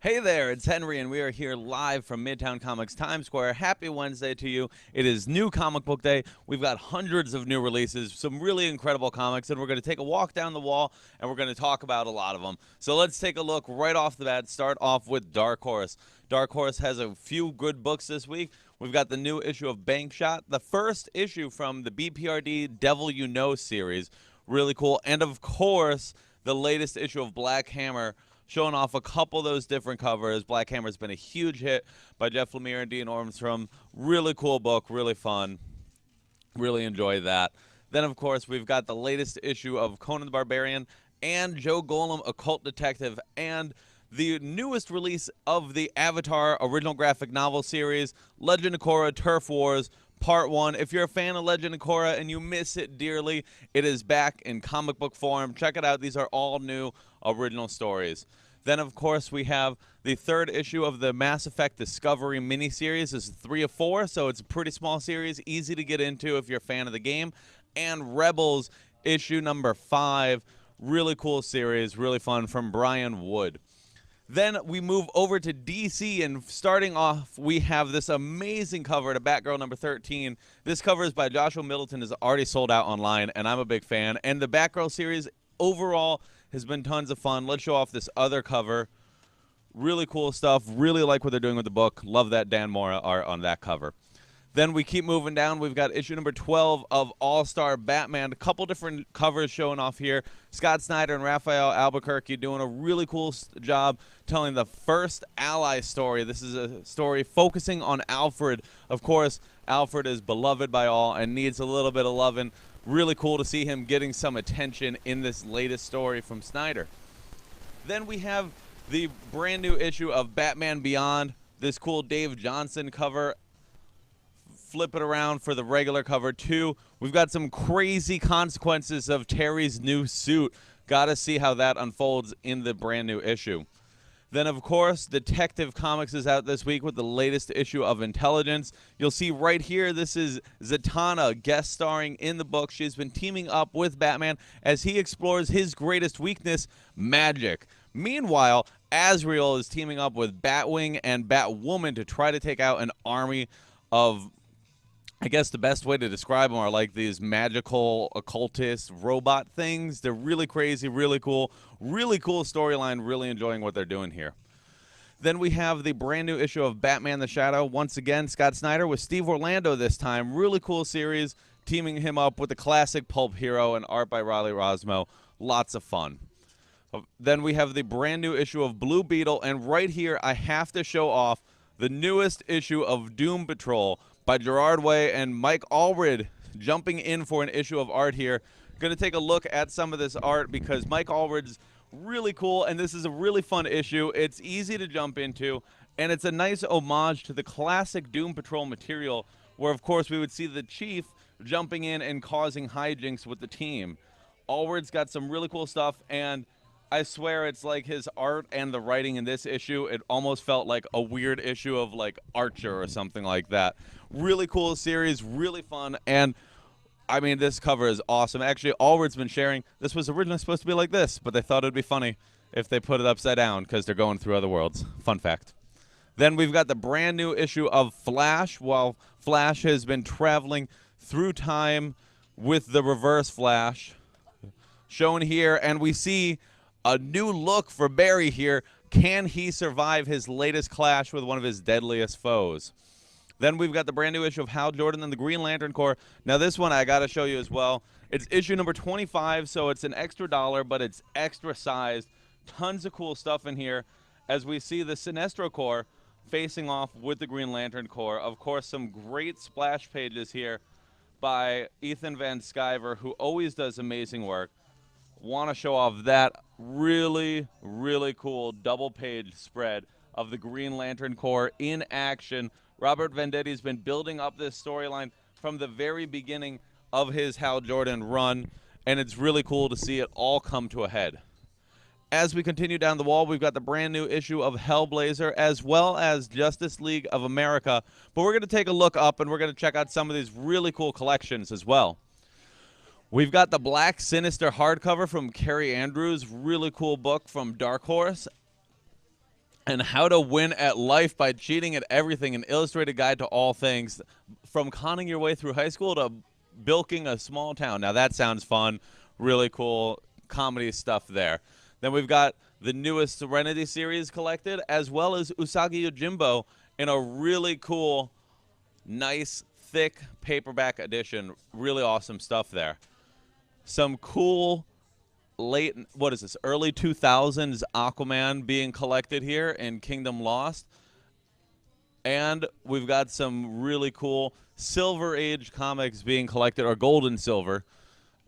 Hey there, it's Henry, and we are here live from Midtown Comics Times Square. Happy Wednesday to you. It is New Comic Book Day. We've got hundreds of new releases, some really incredible comics, and we're going to take a walk down the wall, and we're going to talk about a lot of them. So let's take a look right off the bat. Start off with Dark Horse. Dark Horse has a few good books this week. We've got the new issue of Bank Shot, the first issue from the BPRD Devil You Know series. Really cool. And of course, the latest issue of Black Hammer, showing off a couple of those different covers. Black Hammer's been a huge hit by Jeff Lemire and Dean Ormstrom. Really cool book, really fun. Really enjoy that. Then, of course, we've got the latest issue of Conan the Barbarian and Joe Golem, Occult Detective, and the newest release of the Avatar original graphic novel series, Legend of Korra Turf Wars, Part 1. If you're a fan of Legend of Korra and you miss it dearly, it is back in comic book form. Check it out. These are all new original stories. Then, of course, we have the third issue of the Mass Effect Discovery miniseries. This is 3 of 4, so it's a pretty small series, easy to get into if you're a fan of the game. And Rebels issue number 5, really cool series, really fun, from Brian Wood. Then we move over to DC, and starting off, we have this amazing cover to Batgirl number 13. This cover is by Joshua Middleton, is already sold out online, and I'm a big fan. And the Batgirl series overall has been tons of fun. Let's show off this other cover. Really cool stuff. Really like what they're doing with the book. Love that Dan Mora art on that cover. Then we keep moving down. We've got issue number 12 of All-Star Batman. A couple different covers showing off here. Scott Snyder and Raphael Albuquerque doing a really cool job telling the first Ally story. This is a story focusing on Alfred. Of course, Alfred is beloved by all and needs a little bit of loving. Really cool to see him getting some attention in this latest story from Snyder. Then we have the brand new issue of Batman Beyond. This cool Dave Johnson cover. Flip it around for the regular cover too. We've got some crazy consequences of Terry's new suit. Gotta see how that unfolds in the brand new issue. Then, of course, Detective Comics is out this week with the latest issue of Intelligence. You'll see right here, this is Zatanna guest starring in the book. She's been teaming up with Batman as he explores his greatest weakness, magic. Meanwhile, Azrael is teaming up with Batwing and Batwoman to try to take out an army of, I guess the best way to describe them are like these magical occultist robot things. They're really crazy, really cool storyline. Really enjoying what they're doing here. Then we have the brand new issue of Batman the Shadow. Once again, Scott Snyder with Steve Orlando this time. Really cool series, teaming him up with the classic pulp hero and art by Riley Rosmo. Lots of fun. Then we have the brand new issue of Blue Beetle. And right here, I have to show off the newest issue of Doom Patrol by Gerard Way and Mike Allred, jumping in for an issue of art here. Going to take a look at some of this art because Mike Allred's really cool, and this is a really fun issue. It's easy to jump into, and it's a nice homage to the classic Doom Patrol material, where, of course, we would see the Chief jumping in and causing hijinks with the team. Allred's got some really cool stuff, and I swear it's like his art and the writing in this issue, it almost felt like a weird issue of like Archer or something like that. Really cool series, really fun, and I mean, this cover is awesome. Actually, Allred's been sharing, this was originally supposed to be like this, but they thought it would be funny if they put it upside down because they're going through other worlds. Fun fact. Then we've got the brand new issue of Flash, while Flash has been traveling through time with the Reverse Flash shown here, and we see a new look for Barry here. Can he survive his latest clash with one of his deadliest foes? Then we've got the brand new issue of Hal Jordan and the Green Lantern Corps. Now this one I got to show you as well. It's issue number 25, so it's an extra $1, but it's extra sized. Tons of cool stuff in here as we see the Sinestro Corps facing off with the Green Lantern Corps. Of course, some great splash pages here by Ethan Van Sciver, who always does amazing work. Want to show off that really, really cool double-page spread of the Green Lantern Corps in action. Robert Venditti's been building up this storyline from the very beginning of his Hal Jordan run, and it's really cool to see it all come to a head. As we continue down the wall, we've got the brand new issue of Hellblazer as well as Justice League of America, but we're going to take a look up and we're going to check out some of these really cool collections as well. We've got the Black Sinister hardcover from Kerry Andrews, really cool book from Dark Horse. and How to Win at Life by Cheating at Everything, an illustrated guide to all things, from conning your way through high school to bilking a small town. Now that sounds fun. Really cool comedy stuff there. Then we've got the newest Serenity series collected, as well as Usagi Yojimbo in a really cool, nice, thick paperback edition. Really awesome stuff there. Some cool early 2000s Aquaman being collected here in Kingdom Lost. And we've got some really cool Silver Age comics being collected, or gold and silver.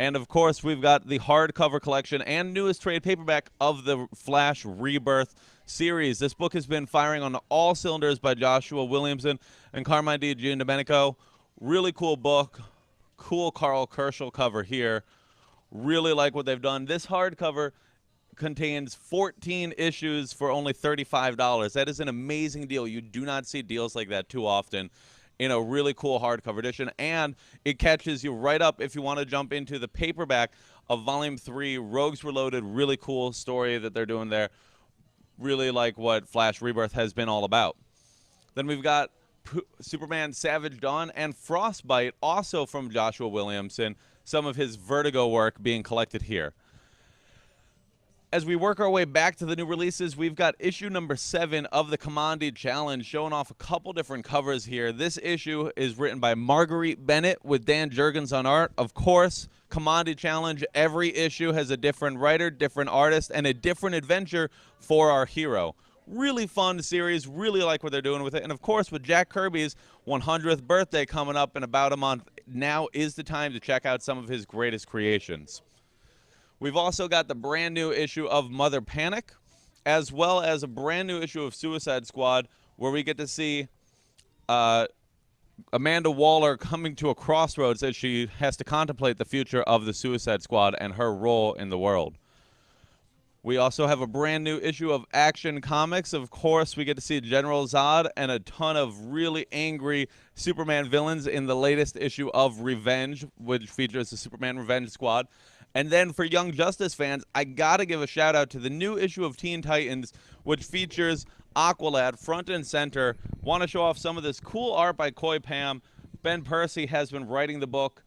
And, of course, we've got the hardcover collection and newest trade paperback of the Flash Rebirth series. This book has been firing on all cylinders by Joshua Williamson and Carmine Di Giandomenico. Really cool book. Cool Carl Kerschel cover here. Really like what they've done. This hardcover contains 14 issues for only $35. That is an amazing deal. You do not see deals like that too often in a really cool hardcover edition, and it catches you right up if you want to jump into the paperback of Volume 3, Rogues Reloaded. Really cool story that they're doing there. Really like what Flash Rebirth has been all about. Then we've got Superman Savage Dawn and Frostbite, also from Joshua Williamson, some of his Vertigo work being collected here. As we work our way back to the new releases, we've got issue number 7 of the Commandi Challenge, showing off a couple different covers here. This issue is written by Marguerite Bennett with Dan Jurgens on art. Of course, Commandi Challenge, every issue has a different writer, different artist, and a different adventure for our hero. Really fun series, really like what they're doing with it. And of course, with Jack Kirby's 100th birthday coming up in about a month, now is the time to check out some of his greatest creations. We've also got the brand new issue of Mother Panic, as well as a brand new issue of Suicide Squad, where we get to see Amanda Waller coming to a crossroads as she has to contemplate the future of the Suicide Squad and her role in the world. We also have a brand new issue of Action Comics. Of course, we get to see General Zod and a ton of really angry Superman villains in the latest issue of Revenge, which features the Superman Revenge Squad. And then for Young Justice fans, I got to give a shout out to the new issue of Teen Titans, which features Aqualad front and center. Want to show off some of this cool art by Koi Pam. Ben Percy has been writing the book.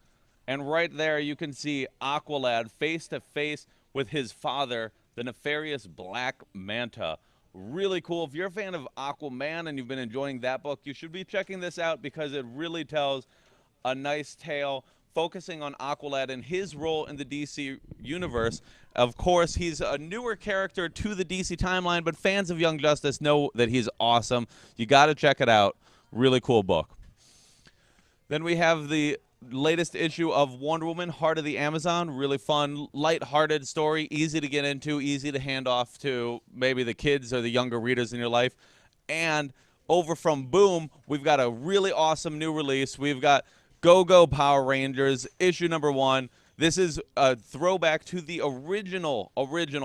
And right there you can see Aqualad face to face with his father, the nefarious Black Manta. Really cool. If you're a fan of Aquaman and you've been enjoying that book, you should be checking this out because it really tells a nice tale focusing on Aqualad and his role in the DC universe. Of course, he's a newer character to the DC timeline, but fans of Young Justice know that he's awesome. You got to check it out. Really cool book. Then we have the latest issue of Wonder Woman, Heart of the Amazon. Really fun, light-hearted story, easy to get into, easy to hand off to maybe the kids or the younger readers in your life. And over from Boom, we've got a really awesome new release. We've got Go-Go Power Rangers, issue number 1. This is a throwback to the original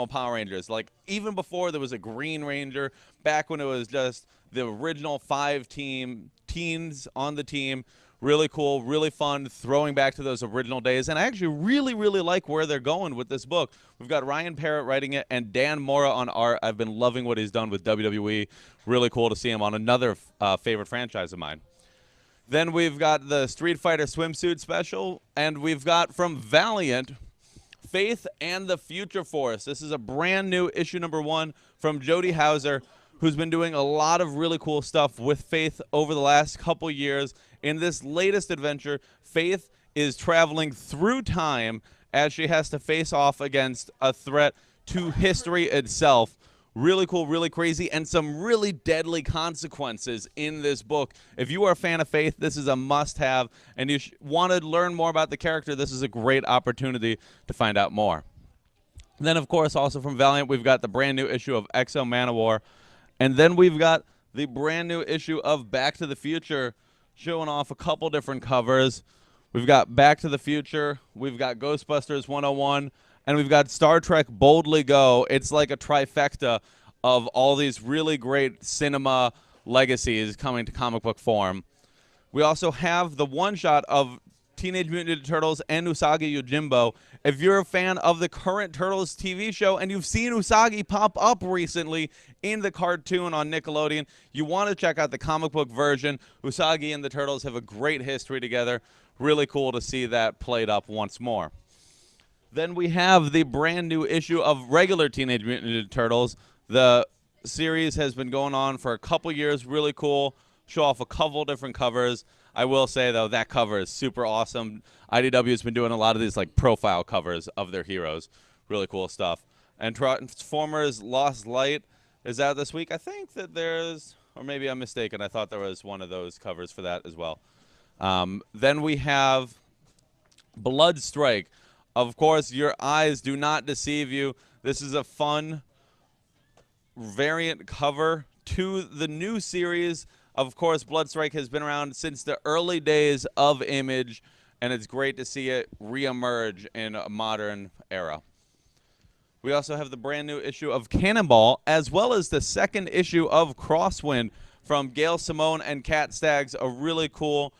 Power Rangers. Like, even before there was a Green Ranger, back when it was just the original 5 teens on the team. Really cool, really fun, throwing back to those original days. And I actually really, really like where they're going with this book. We've got Ryan Parrott writing it and Dan Mora on art. I've been loving what he's done with WWE. Really cool to see him on another favorite franchise of mine. Then we've got the Street Fighter swimsuit special, and we've got from Valiant, Faith and the Future Force. This is a brand new issue number 1 from Jody Hauser, who's been doing a lot of really cool stuff with Faith over the last couple years. In this latest adventure, Faith is traveling through time as she has to face off against a threat to history itself. Really cool, really crazy, and some really deadly consequences in this book. If you are a fan of Faith, this is a must-have, and you want to learn more about the character, this is a great opportunity to find out more. Then, of course, also from Valiant, we've got the brand new issue of Exo Manowar, and then we've got the brand new issue of Back to the Future, showing off a couple different covers. We've got Back to the Future, we've got Ghostbusters 101, and we've got Star Trek Boldly Go. It's like a trifecta of all these really great cinema legacies coming to comic book form. We also have the one-shot of Teenage Mutant Ninja Turtles and Usagi Yojimbo. If you're a fan of the current Turtles TV show and you've seen Usagi pop up recently in the cartoon on Nickelodeon, you want to check out the comic book version. Usagi and the Turtles have a great history together. Really cool to see that played up once more. Then we have the brand new issue of regular Teenage Mutant Ninja Turtles. The series has been going on for a couple years. Really cool. Show off a couple different covers. I will say, though, that cover is super awesome. IDW has been doing a lot of these like profile covers of their heroes. Really cool stuff. And Transformers Lost Light is out this week. I think that there's, or maybe I'm mistaken, I thought there was one of those covers for that as well. Then we have Blood Strike. Of course, your eyes do not deceive you. This is a fun variant cover to the new series. Of course, Bloodstrike has been around since the early days of Image, and it's great to see it reemerge in a modern era. We also have the brand new issue of Cannonball, as well as the second issue of Crosswind from Gail Simone and Kat Staggs, a really cool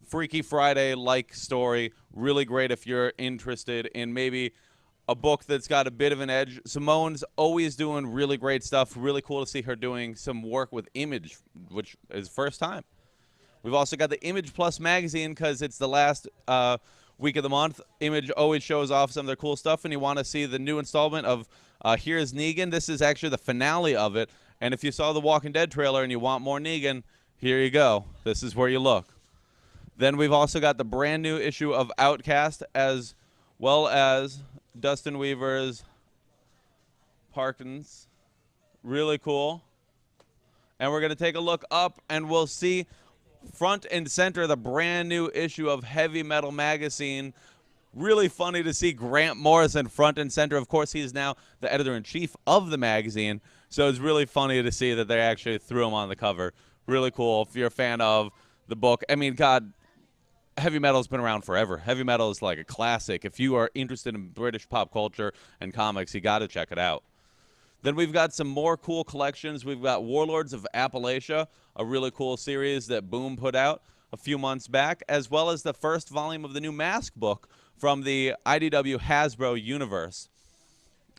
Freaky Friday-like story. Really great if you're interested in maybe a book that's got a bit of an edge. Simone's always doing really great stuff. Really cool to see her doing some work with Image, which is first time. We've also got the Image Plus magazine because it's the last week of the month. Image always shows off some of their cool stuff, and you want to see the new installment of Here's Negan. This is actually the finale of it. And if you saw the Walking Dead trailer and you want more Negan, here you go. This is where you look. Then we've also got the brand new issue of Outcast, as well as Dustin Weaver's Parkins. Really cool. And we're going to take a look up, and we'll see front and center the brand new issue of Heavy Metal Magazine. Really funny to see Grant Morrison front and center. Of course, he's now the editor-in-chief of the magazine, so it's really funny to see that they actually threw him on the cover. Really cool if you're a fan of the book. I mean, God, heavy metal's been around forever. Heavy metal is like a classic. If you are interested in British pop culture and comics, you got to check it out. Then we've got some more cool collections. We've got Warlords of Appalachia, a really cool series that Boom put out a few months back, as well as the first volume of the new Mask book from the IDW Hasbro universe.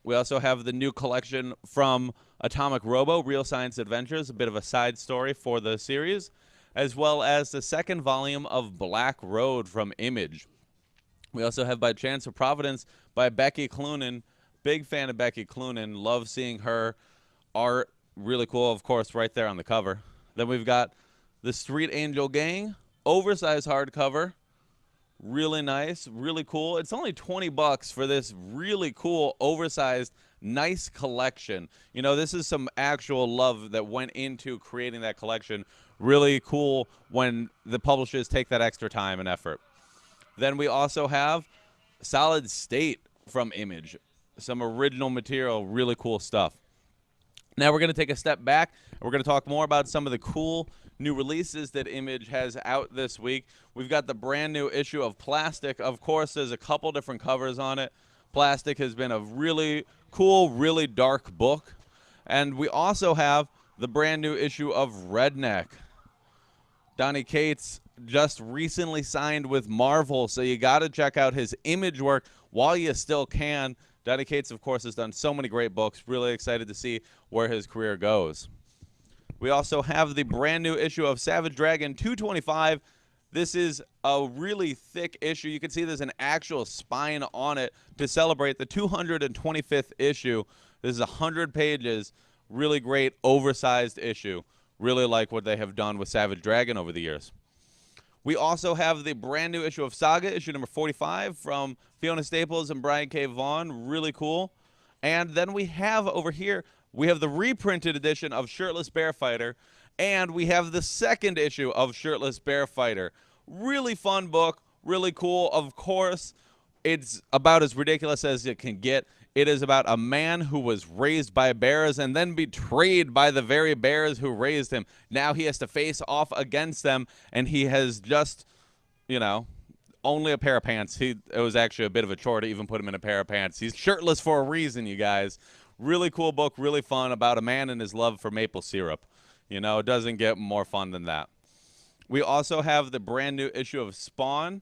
We also have the new collection from Atomic Robo, Real Science Adventures, a bit of a side story for the series, as well as the second volume of Black Road from Image. We also have By Chance of Providence by Becky Cloonan. Big fan of Becky Cloonan. Love seeing her art. Really cool, of course, right there on the cover. Then we've got the Street Angel Gang, oversized hardcover. Really nice, really cool. It's only $20 for this really cool, oversized, nice collection. You know, this is some actual love that went into creating that collection. Really cool when the publishers take that extra time and effort. Then we also have Solid State from Image. Some original material, really cool stuff. Now we're going to take a step back, and we're going to talk more about some of the cool new releases that Image has out this week. We've got the brand new issue of Plastic. Of course, there's a couple different covers on it. Plastic has been a really cool, really dark book. And we also have the brand new issue of Redneck. Donny Cates just recently signed with Marvel, so you got to check out his Image work while you still can. Donny Cates, of course, has done so many great books. Really excited to see where his career goes. We also have the brand new issue of Savage Dragon 225. This is a really thick issue. You can see there's an actual spine on it to celebrate the 225th issue. This is 100 pages. Really great, oversized issue. Really like what they have done with Savage Dragon over the years. We also have the brand new issue of Saga, issue number 45, from Fiona Staples and Brian K. Vaughan. Really cool. And then we have over here, we have the reprinted edition of Shirtless Bear Fighter, and we have the second issue of Shirtless Bear Fighter. Really fun book, really cool. Of course, it's about as ridiculous as it can get. It is about a man who was raised by bears and then betrayed by the very bears who raised him. Now he has to face off against them, and he has just, you know, only a pair of pants. It was actually a bit of a chore to even put him in a pair of pants. He's shirtless for a reason, you guys. Really cool book, really fun, about a man and his love for maple syrup. You know, it doesn't get more fun than that. We also have the brand new issue of Spawn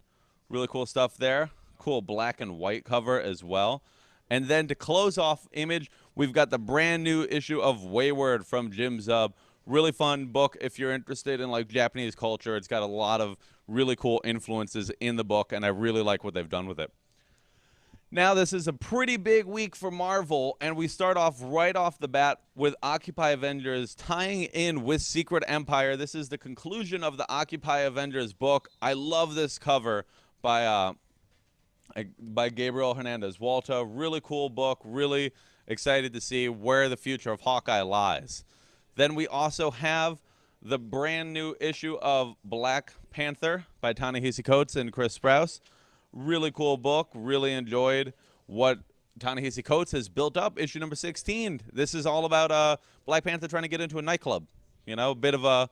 Really cool stuff there. Cool black and white cover as well. And then to close off Image, we've got the brand new issue of Wayward from Jim Zub. Really fun book if you're interested in like Japanese culture. It's got a lot of really cool influences in the book, and I really like what they've done with it. Now, this is a pretty big week for Marvel, and we start off right off the bat with Occupy Avengers tying in with Secret Empire. This is the conclusion of the Occupy Avengers book. I love this cover by Gabriel Hernandez Walta. Really cool book. Really excited to see where the future of Hawkeye lies. Then we also have the brand new issue of Black Panther by Ta-Nehisi Coates and Chris Sprouse. Really cool book. Really enjoyed what Ta-Nehisi Coates has built up. Issue number 16. This is all about Black Panther trying to get into a nightclub. You know, a bit of a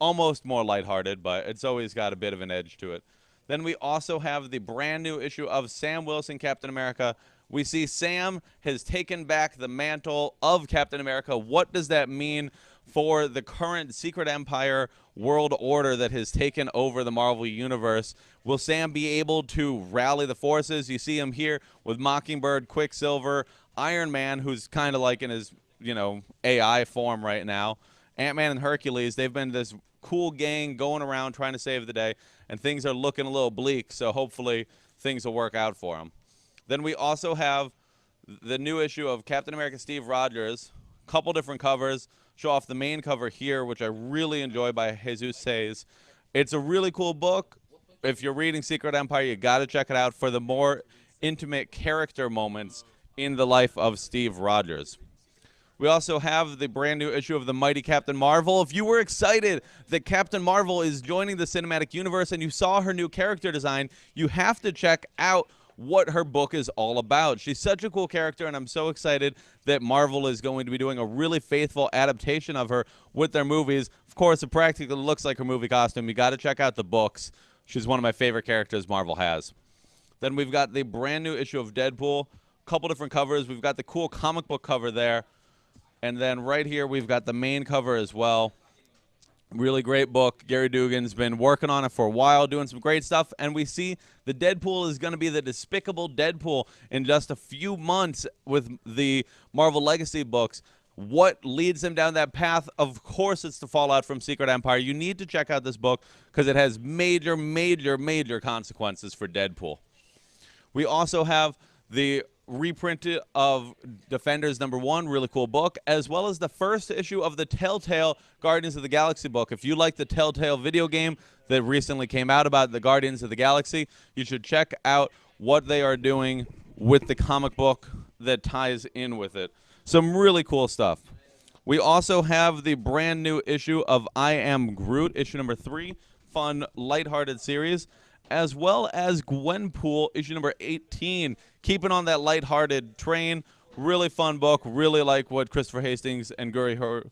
almost more lighthearted, but it's always got a bit of an edge to it. Then we also have the brand new issue of Sam Wilson, Captain America. We see Sam has taken back the mantle of Captain America. What does that mean for the current Secret Empire world order that has taken over the Marvel Universe? Will Sam be able to rally the forces? You see him here with Mockingbird, Quicksilver, Iron Man, who's kind of like in his, you know, AI form right now. Ant-Man and Hercules, they've been this cool gang going around trying to save the day, and things are looking a little bleak, so hopefully things will work out for them. Then we also have the new issue of Captain America Steve Rogers, a couple different covers. Show off the main cover here, which I really enjoy, by Jesus Says. It's a really cool book. If you're reading Secret Empire, you got to check it out for the more intimate character moments in the life of Steve Rogers. We also have the brand new issue of The Mighty Captain Marvel. If you were excited that Captain Marvel is joining the cinematic universe and you saw her new character design, you have to check out what her book is all about. She's such a cool character, and I'm so excited that Marvel is going to be doing a really faithful adaptation of her with their movies. Of course, it practically looks like her movie costume. You got to check out the books. She's one of my favorite characters Marvel has. Then we've got the brand new issue of Deadpool. A couple different covers. We've got the cool comic book cover there. And then right here, we've got the main cover as well. Really great book. Gary Dugan's been working on it for a while, doing some great stuff. And we see the Deadpool is going to be the despicable Deadpool in just a few months with the Marvel Legacy books. What leads him down that path? Of course, it's the fallout from Secret Empire. You need to check out this book because it has major, major, major consequences for Deadpool. We also have the reprinted of Defenders #1, really cool book, as well as the first issue of the Telltale Guardians of the Galaxy book. If you like the Telltale video game that recently came out about the Guardians of the Galaxy, you should check out what they are doing with the comic book that ties in with it. Some really cool stuff. We also have the brand new issue of I Am Groot, issue number 3, fun, lighthearted series, as well as Gwenpool, issue number 18. Keeping on that lighthearted train. Really fun book. Really like what Christopher Hastings and Hiru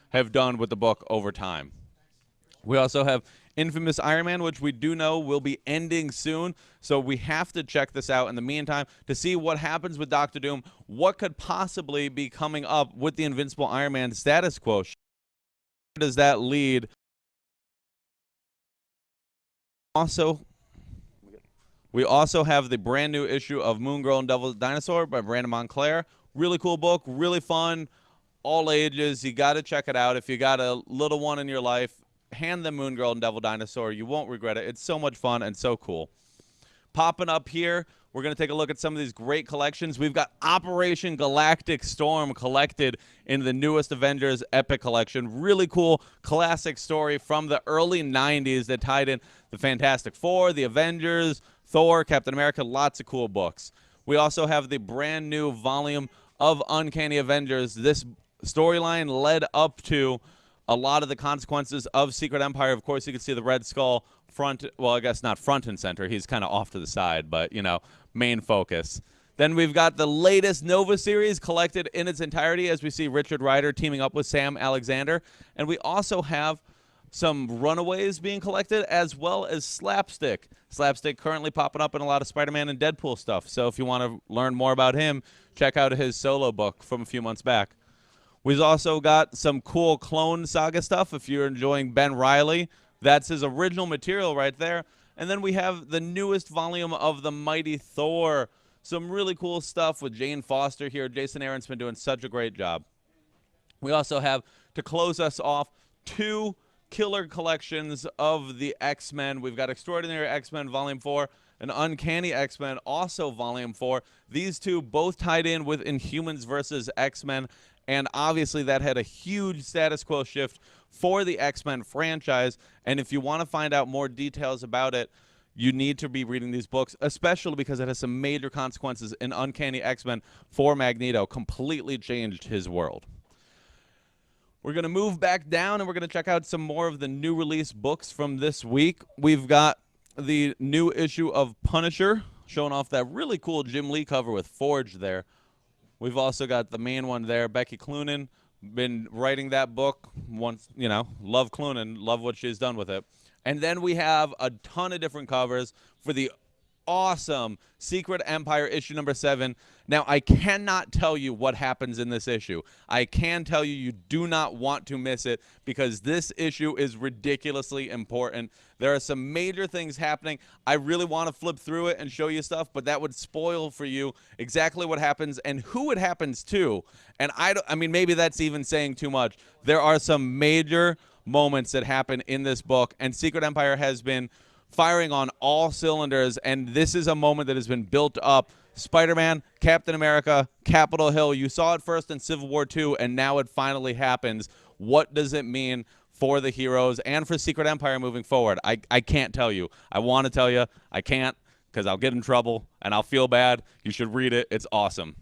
have done with the book over time. We also have Infamous Iron Man, which we do know will be ending soon, so we have to check this out in the meantime to see what happens with Doctor Doom, what could possibly be coming up with the Invincible Iron Man status quo. Where does that lead? We also have the brand new issue of Moon Girl and Devil Dinosaur by Brandon Montclair. Really cool book, really fun, all ages. You got to check it out. If you got a little one in your life, hand them Moon Girl and Devil Dinosaur. You won't regret it. It's so much fun and so cool. Popping up here, we're going to take a look at some of these great collections. We've got Operation Galactic Storm collected in the newest Avengers Epic Collection. Really cool classic story from the early 90s that tied in the Fantastic Four, the Avengers, Thor, Captain America, lots of cool books. We also have the brand new volume of Uncanny Avengers. This storyline led up to a lot of the consequences of Secret Empire. Of course, you can see the Red Skull front, well, I guess not front and center. He's kind of off to the side, but, you know, main focus. Then we've got the latest Nova series collected in its entirety as we see Richard Rider teaming up with Sam Alexander. And we also have some Runaways being collected, as well as Slapstick. Slapstick currently popping up in a lot of Spider-Man and Deadpool stuff. So if you want to learn more about him, check out his solo book from a few months back. We've also got some cool Clone Saga stuff. If you're enjoying Ben Reilly, That's his original material right there. And then we have the newest volume of The Mighty Thor. Some really cool stuff with Jane Foster here. Jason Aaron's been doing such a great job. We also have, to close us off, 2 killer collections of the X-Men. We've got Extraordinary X-Men Volume 4 and Uncanny X-Men, also Volume 4. These 2 both tied in with Inhumans versus X-Men, and obviously that had a huge status quo shift for the X-Men franchise. And if you want to find out more details about it, you need to be reading these books, especially because it has some major consequences in Uncanny X-Men for Magneto. Completely changed his world. We're going to move back down, and we're going to check out some more of the new release books from this week. We've got the new issue of Punisher, showing off that really cool Jim Lee cover with Forge there. We've also got the main one there, Becky Cloonan. Been writing that book once, you know, love Cloonan, love what she's done with it. And then we have a ton of different covers for the awesome Secret Empire issue number 7. Now, I cannot tell you what happens in this issue. I can tell you do not want to miss it, because this issue is ridiculously important. There are some major things happening. I really want to flip through it and show you stuff, but that would spoil for you exactly what happens and who it happens to. And I mean, maybe that's even saying too much. There are some major moments that happen in this book, and Secret Empire has been firing on all cylinders, and this is a moment that has been built up. Spider-Man, Captain America, Capitol Hill. You saw it first in Civil War II, and now it finally happens. What does it mean for the heroes and for Secret Empire moving forward? I can't tell you. I want to tell you. I can't, because I'll get in trouble, and I'll feel bad. You should read it. It's awesome.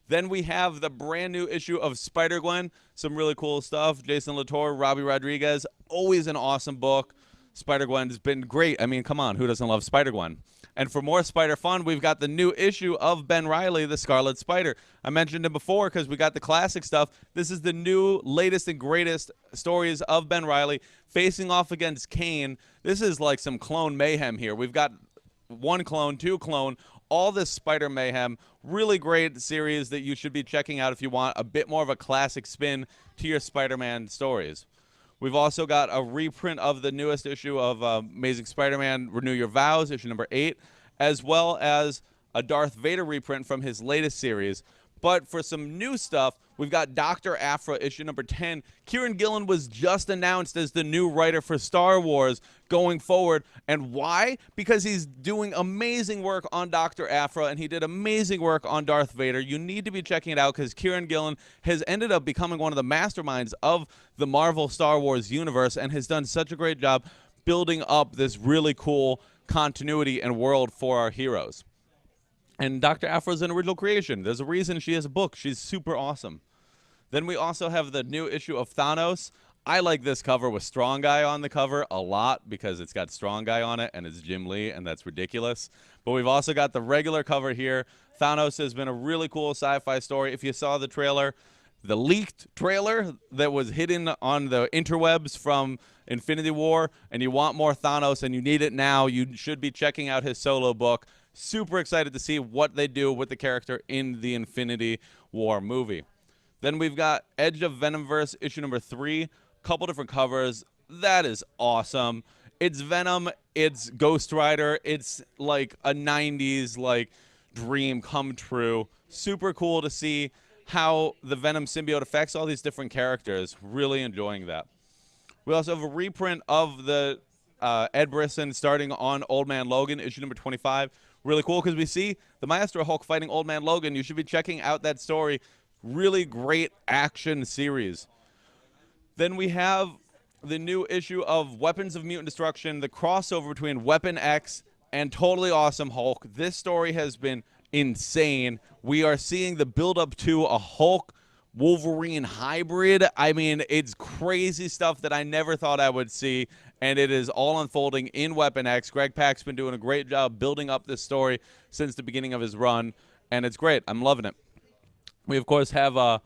Then we have the brand new issue of Spider-Gwen. Some really cool stuff. Jason Latour, Robbie Rodriguez. Always an awesome book. Spider-Gwen's been great. I mean, come on. Who doesn't love Spider-Gwen? And for more Spider fun, we've got the new issue of Ben Reilly, the Scarlet Spider. I mentioned him before because we got the classic stuff. This is the new, latest, and greatest stories of Ben Reilly facing off against Kane. This is like some clone mayhem here. We've got 1 clone, 2 clone, all this Spider mayhem. Really great series that you should be checking out if you want a bit more of a classic spin to your Spider-Man stories. We've also got a reprint of the newest issue of Amazing Spider-Man Renew Your Vows, issue number 8, as well as a Darth Vader reprint from his latest series. But for some new stuff, we've got Dr. Aphra, issue number 10. Kieran Gillen was just announced as the new writer for Star Wars going forward. And why? Because he's doing amazing work on Dr. Aphra, and he did amazing work on Darth Vader. You need to be checking it out, because Kieran Gillen has ended up becoming one of the masterminds of the Marvel Star Wars universe and has done such a great job building up this really cool continuity and world for our heroes. And Dr. Aphra is an original creation. There's a reason she has a book. She's super awesome. Then we also have the new issue of Thanos. I like this cover with Strong Guy on the cover a lot, because it's got Strong Guy on it and it's Jim Lee, and that's ridiculous. But we've also got the regular cover here. Thanos has been a really cool sci-fi story. If you saw the trailer, the leaked trailer that was hidden on the interwebs from Infinity War, and you want more Thanos and you need it now, you should be checking out his solo book. Super excited to see what they do with the character in the Infinity War movie. Then we've got Edge of Venomverse, issue number 3. Couple different covers. That is awesome. It's Venom. It's Ghost Rider. It's like a 90s like dream come true. Super cool to see how the Venom symbiote affects all these different characters. Really enjoying that. We also have a reprint of the Ed Brisson starting on Old Man Logan, issue number 25. Really cool, because we see the Maestro Hulk fighting Old Man Logan. You should be checking out that story. Really great action series. Then we have the new issue of Weapons of Mutant Destruction, the crossover between Weapon X and Totally Awesome Hulk. This story has been insane. We are seeing the build-up to a Hulk Wolverine hybrid. I mean, it's crazy stuff that I never thought I would see, and it is all unfolding in Weapon X. Greg Pak's been doing a great job building up this story since the beginning of his run, and it's great. I'm loving it. We, of course, have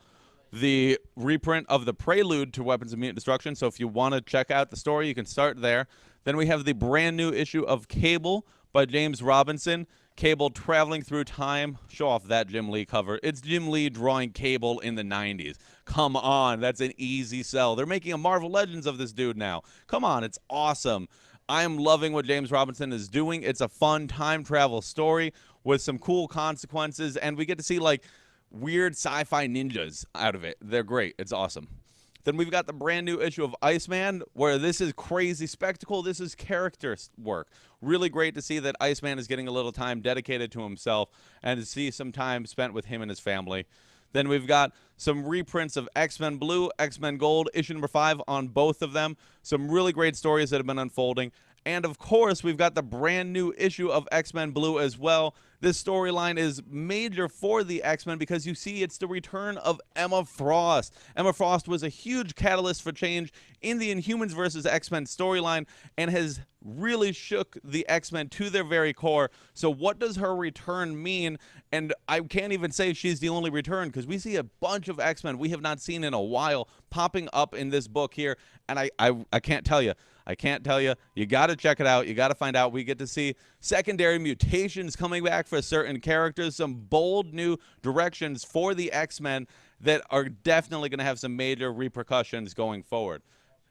the reprint of the prelude to Weapons of Mutant Destruction, so if you want to check out the story, you can start there. Then we have the brand new issue of Cable by James Robinson. Cable traveling through time. Show off that Jim Lee cover. It's Jim Lee drawing Cable in the 90s. Come on, that's an easy sell. They're making a Marvel Legends of this dude now. Come on, it's awesome. I'm loving what James Robinson is doing. It's a fun time travel story with some cool consequences, and we get to see like weird sci-fi ninjas out of it. They're great. It's awesome. Then we've got the brand new issue of Iceman, where this is crazy spectacle. This is character work. Really great to see that Iceman is getting a little time dedicated to himself and to see some time spent with him and his family. Then we've got some reprints of X-Men Blue, X-Men Gold, issue number 5 on both of them. Some really great stories that have been unfolding. And of course, we've got the brand new issue of X-Men Blue as well. This storyline is major for the X-Men because you see it's the return of Emma Frost. Emma Frost was a huge catalyst for change in the Inhumans versus X-Men storyline and has really shook the X-Men to their very core. So what does her return mean? And I can't even say she's the only return because we see a bunch of X-Men we have not seen in a while popping up in this book here. And I can't tell you. I can't tell you. You got to check it out. You got to find out. We get to see secondary mutations coming back for certain characters, some bold new directions for the X-Men that are definitely going to have some major repercussions going forward.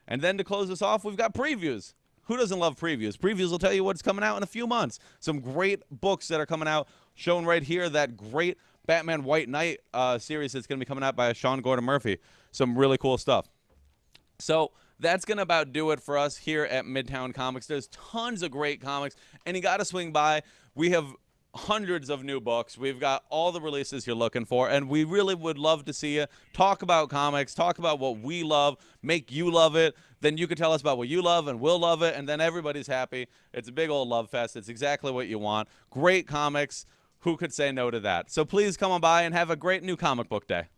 And then to close us off, we've got previews. Who doesn't love previews? Previews will tell you what's coming out in a few months. Some great books that are coming out, shown right here. That great Batman White Knight series that's going to be coming out by Sean Gordon Murphy. Some really cool stuff. So that's going to about do it for us here at Midtown Comics. There's tons of great comics, and you got to swing by. We have hundreds of new books. We've got all the releases you're looking for, and we really would love to see you talk about comics, talk about what we love, make you love it. Then you can tell us about what you love, and we'll love it, and then everybody's happy. It's a big old love fest. It's exactly what you want. Great comics. Who could say no to that? So please come on by and have a great new comic book day.